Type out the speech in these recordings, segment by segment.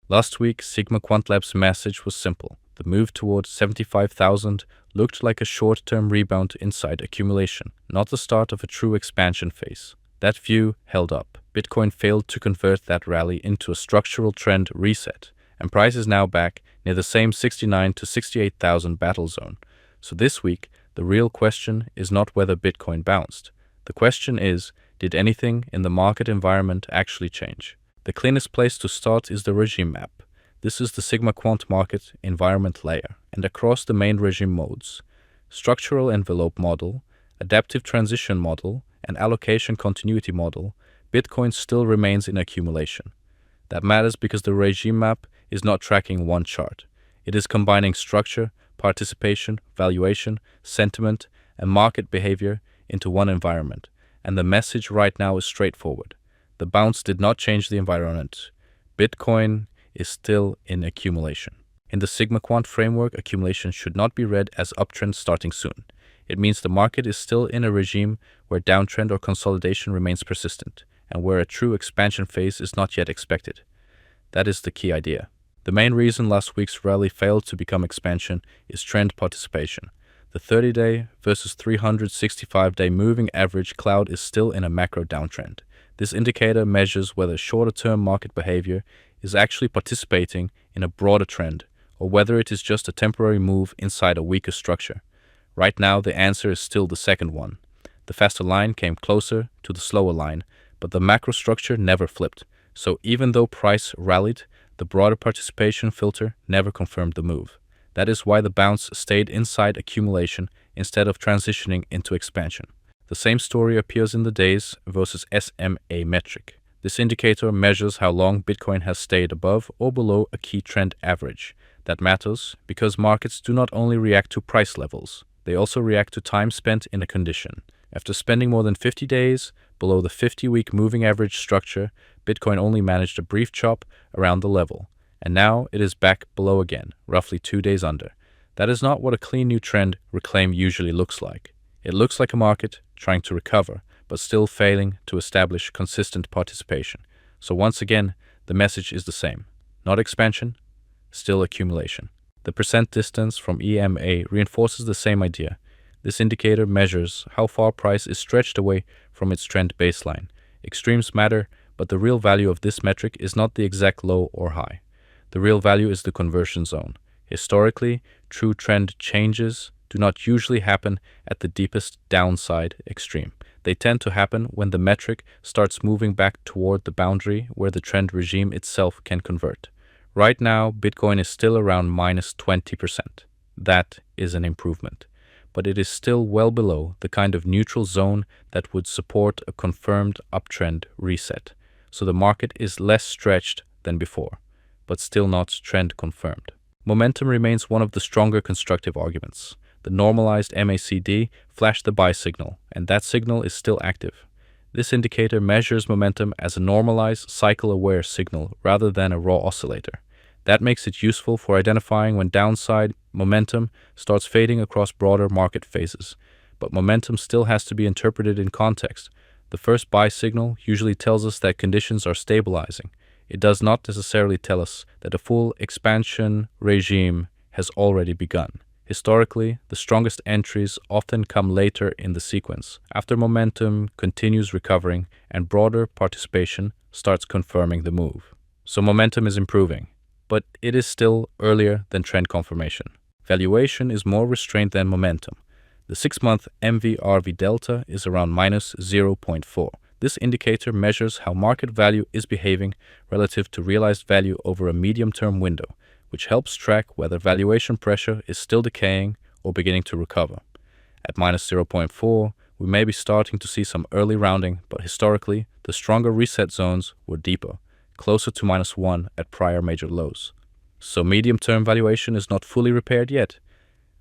Last week, SigmaQuantLab's message was simple. The move towards 75,000 looked like a short-term rebound inside accumulation, not the start of a true expansion phase. That view held up. Bitcoin failed to convert that rally into a structural trend reset, and price is now back near the same 69 to 68,000 battle zone. So this week, the real question is not whether Bitcoin bounced. The question is, did anything in the market environment actually change? The cleanest place to start is the regime map. This is the SigmaQuant market environment layer, and across the main regime modes, structural envelope model, adaptive transition model, and allocation continuity model, Bitcoin still remains in accumulation. That matters because the regime map is not tracking one chart. It is combining structure, participation, valuation, sentiment, and market behavior into one environment. And the message right now is straightforward. The bounce did not change the environment. Bitcoin is still in accumulation. In the SigmaQuant framework, accumulation should not be read as uptrend starting soon. It means the market is still in a regime where downtrend or consolidation remains persistent, and where a true expansion phase is not yet expected. That is the key idea. The main reason last week's rally failed to become expansion is trend participation. The 30-day versus 365-day moving average cloud is still in a macro downtrend. This indicator measures whether shorter-term market behavior is actually participating in a broader trend, or whether it is just a temporary move inside a weaker structure. Right now, the answer is still the second one. The faster line came closer to the slower line, but the macro structure never flipped. So even though price rallied, the broader participation filter never confirmed the move. That is why the bounce stayed inside accumulation instead of transitioning into expansion. The same story appears in the days versus SMA metric. This indicator measures how long Bitcoin has stayed above or below a key trend average. That matters because markets do not only react to price levels, they also react to time spent in a condition. After spending more than 50 days below the 50-week moving average structure, Bitcoin only managed a brief chop around the level, and now it is back below again, roughly 2 days under. That is not what a clean new trend reclaim usually looks like. It looks like a market trying to recover, but still failing to establish consistent participation. So once again, the message is the same. Not expansion, still accumulation. The percent distance from EMA reinforces the same idea. This indicator measures how far price is stretched away from its trend baseline. Extremes matter, but the real value of this metric is not the exact low or high. The real value is the conversion zone. Historically, true trend changes do not usually happen at the deepest downside extreme. They tend to happen when the metric starts moving back toward the boundary where the trend regime itself can convert. Right now, Bitcoin is still around minus 20%. That is an improvement, but it is still well below the kind of neutral zone that would support a confirmed uptrend reset. So the market is less stretched than before, but still not trend confirmed. Momentum remains one of the stronger constructive arguments. The normalized MACD flashed the buy signal, and that signal is still active. This indicator measures momentum as a normalized, cycle-aware signal rather than a raw oscillator. That makes it useful for identifying when downside momentum starts fading across broader market phases. But momentum still has to be interpreted in context. The first buy signal usually tells us that conditions are stabilizing. It does not necessarily tell us that a full expansion regime has already begun. Historically, the strongest entries often come later in the sequence, after momentum continues recovering and broader participation starts confirming the move. So momentum is improving, but it is still earlier than trend confirmation. Valuation is more restrained than momentum. The 6-month MVRV delta is around minus 0.4. This indicator measures how market value is behaving relative to realized value over a medium-term window, which helps track whether valuation pressure is still decaying or beginning to recover. At minus 0.4, we may be starting to see some early rounding, but historically, the stronger reset zones were deeper, closer to minus 1 at prior major lows. So medium-term valuation is not fully repaired yet.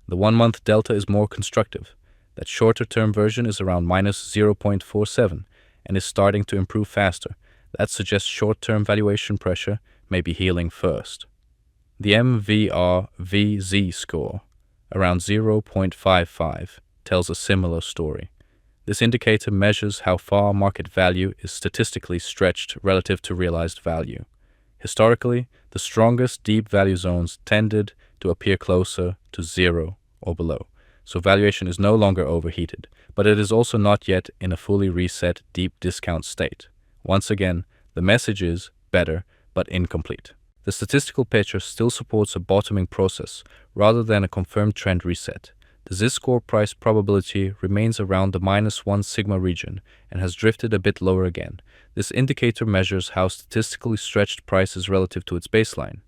The 1-month delta is more constructive. That shorter-term version is around minus 0.47 and is starting to improve faster. That suggests short-term valuation pressure may be healing first. The MVRV score, around 0.55, tells a similar story. This indicator measures how far market value is statistically stretched relative to realized value. Historically, the strongest deep value zones tended to appear closer to zero or below, so valuation is no longer overheated, but it is also not yet in a fully reset deep discount state. Once again, the message is better, but incomplete. The statistical picture still supports a bottoming process rather than a confirmed trend reset. The Z-score price probability remains around the -1 sigma region and has drifted a bit lower again. This indicator measures how statistically stretched price is relative to its baseline.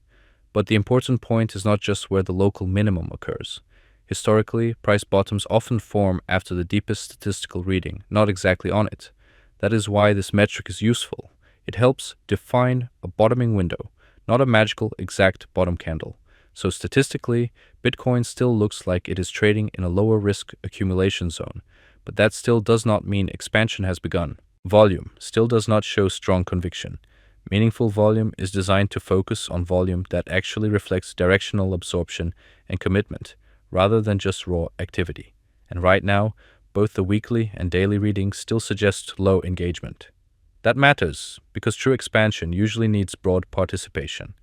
But the important point is not just where the local minimum occurs. Historically, price bottoms often form after the deepest statistical reading, not exactly on it. That is why this metric is useful. It helps define a bottoming window, not a magical exact bottom candle. So statistically, Bitcoin still looks like it is trading in a lower risk accumulation zone, but that still does not mean expansion has begun. Volume still does not show strong conviction. Meaningful volume is designed to focus on volume that actually reflects directional absorption and commitment, rather than just raw activity. And right now, both the weekly and daily readings still suggest low engagement. That matters, because true expansion usually needs broad participation.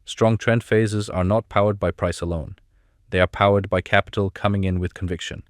Strong trend phases are not powered by price alone. They are powered by capital coming in with conviction.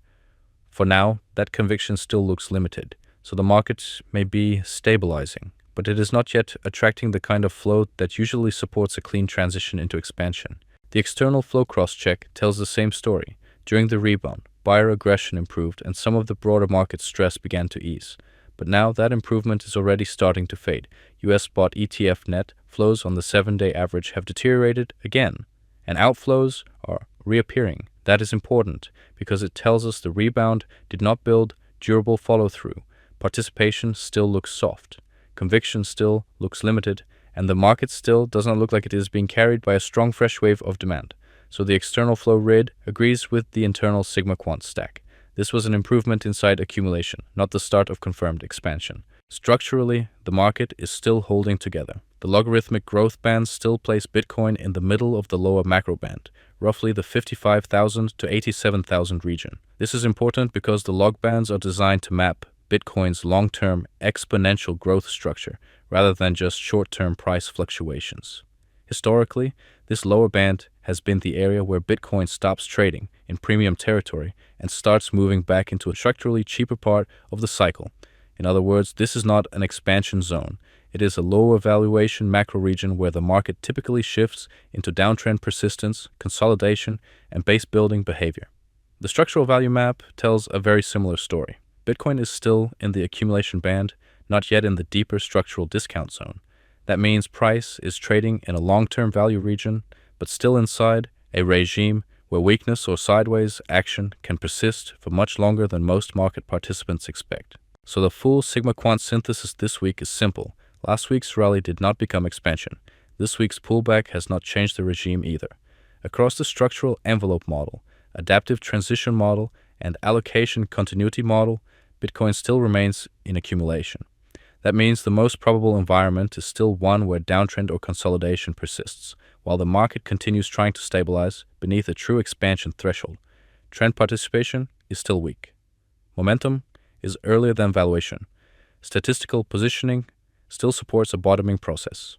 For now, that conviction still looks limited, so the market may be stabilizing, but it is not yet attracting the kind of flow that usually supports a clean transition into expansion. The external flow cross-check tells the same story. During the rebound, buyer aggression improved and some of the broader market stress began to ease. But now that improvement is already starting to fade. US spot ETF net flows on the 7-day average have deteriorated again, and outflows are reappearing. That is important because it tells us the rebound did not build durable follow-through. Participation still looks soft. Conviction still looks limited, and the market still does not look like it is being carried by a strong fresh wave of demand. So the external flow read agrees with the internal SigmaQuant stack. This was an improvement inside accumulation, not the start of confirmed expansion. Structurally, the market is still holding together. The logarithmic growth band still place Bitcoin in the middle of the lower macro band, roughly the 55,000 to 87,000 region. This is important because the log bands are designed to map Bitcoin's long-term exponential growth structure rather than just short-term price fluctuations. Historically, this lower band has been the area where Bitcoin stops trading in premium territory and starts moving back into a structurally cheaper part of the cycle. In other words, this is not an expansion zone. It is a lower valuation macro region where the market typically shifts into downtrend persistence, consolidation, and base building behavior. The structural value map tells a very similar story. Bitcoin is still in the accumulation band, not yet in the deeper structural discount zone. That means price is trading in a long-term value region, but still inside a regime where weakness or sideways action can persist for much longer than most market participants expect. So the full SigmaQuant synthesis this week is simple. Last week's rally did not become expansion. This week's pullback has not changed the regime either. Across the structural envelope model, adaptive transition model, and allocation continuity model, Bitcoin still remains in accumulation. That means the most probable environment is still one where downtrend or consolidation persists, while the market continues trying to stabilize beneath a true expansion threshold. Trend participation is still weak. Momentum is earlier than valuation. Statistical positioning still supports a bottoming process.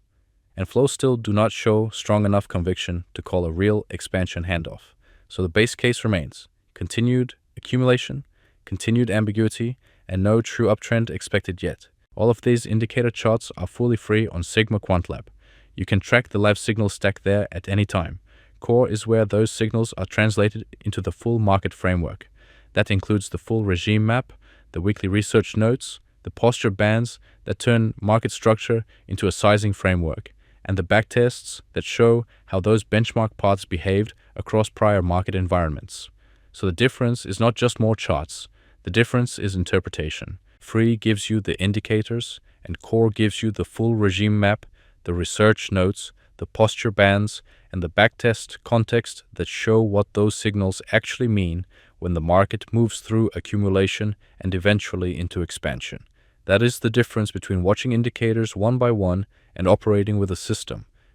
And flows still do not show strong enough conviction to call a real expansion handoff. So the base case remains continued accumulation, continued ambiguity, and no true uptrend expected yet. All of these indicator charts are fully free on SigmaQuantLab. You can track the live signal stack there at any time. Core is where those signals are translated into the full market framework. That includes the full regime map, the weekly research notes, the posture bands that turn market structure into a sizing framework, and the backtests that show how those benchmark paths behaved across prior market environments. So the difference is not just more charts. The difference is interpretation. Free gives you the indicators, and Core gives you the full regime map, the research notes, the posture bands, and the backtest context that show what those signals actually mean when the market moves through accumulation and eventually into expansion. That is the difference between watching indicators one by one and operating with a system.